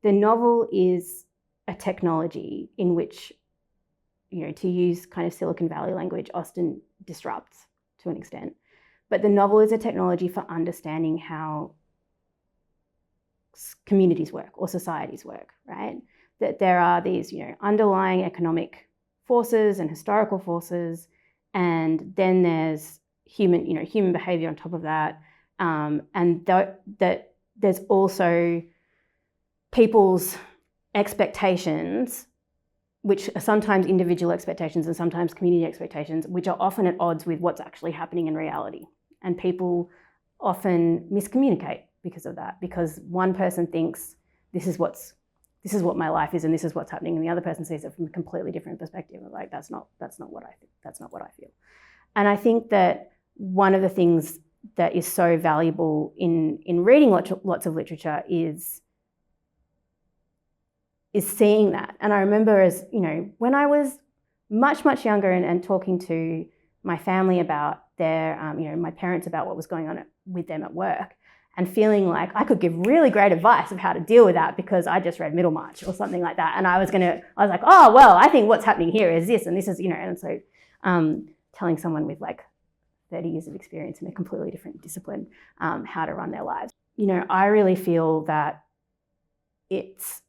the novel is a technology in which, to use kind of Silicon Valley language, Austen disrupts to an extent. But the novel is a technology for understanding how communities work or societies work, right? That there are these, underlying economic forces and historical forces, and then there's human behavior on top of that, and that there's also people's expectations, which are sometimes individual expectations and sometimes community expectations, which are often at odds with what's actually happening in reality. And people often miscommunicate because of that, because one person thinks this is what my life is and this is what's happening, and the other person sees it from a completely different perspective. Like, that's not what I think. That's not what I feel. And I think that one of the things that is so valuable in reading lots of literature is seeing that. And I remember, as when I was much, much younger and talking to my family about their, my parents about what was going on with them at work, and feeling like I could give really great advice of how to deal with that because I just read Middlemarch or something like that. And I was like, oh, well, I think what's happening here is this, and this is, and so telling someone with like 30 years of experience in a completely different discipline how to run their lives. I really feel that it's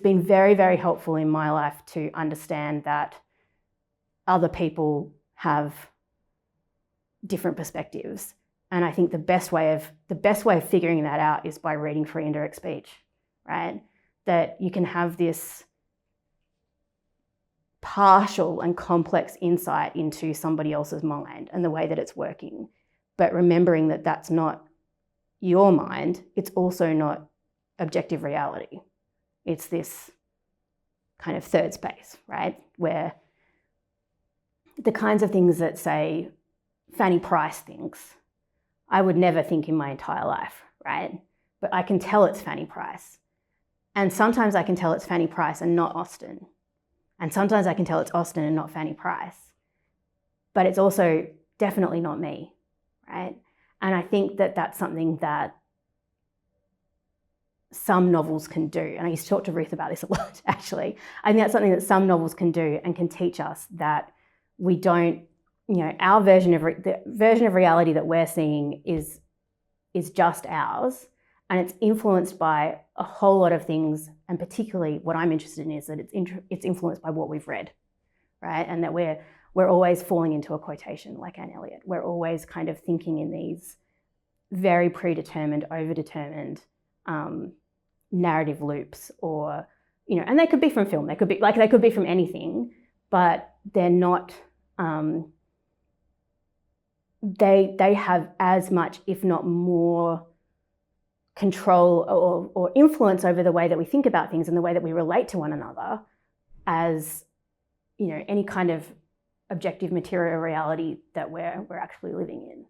been very, very helpful in my life to understand that other people have different perspectives. And I think the best way of figuring that out is by reading free and direct speech, right? That you can have this partial and complex insight into somebody else's mind and the way that it's working, but remembering that that's not your mind. It's also not objective reality. It's this kind of third space, right? Where the kinds of things that, say, Fanny Price thinks, I would never think in my entire life, right? But I can tell it's Fanny Price. And sometimes I can tell it's Fanny Price and not Austen. And sometimes I can tell it's Austen and not Fanny Price. But it's also definitely not me, right? And I think that that's something that some novels can do. And I used to talk to Ruth about this a lot, actually. I think that's something that some novels can do and can teach us, that we don't, our version of the version of reality that we're seeing is just ours, and it's influenced by a whole lot of things. And particularly what I'm interested in is that it's influenced by what we've read, right? And that we're always falling into a quotation like Anne Elliot. We're always kind of thinking in these very predetermined, overdetermined narrative loops, or and they could be from film, they could be from anything, but they're not. They have as much, if not more, control or influence over the way that we think about things and the way that we relate to one another as any kind of objective material reality that we're actually living in.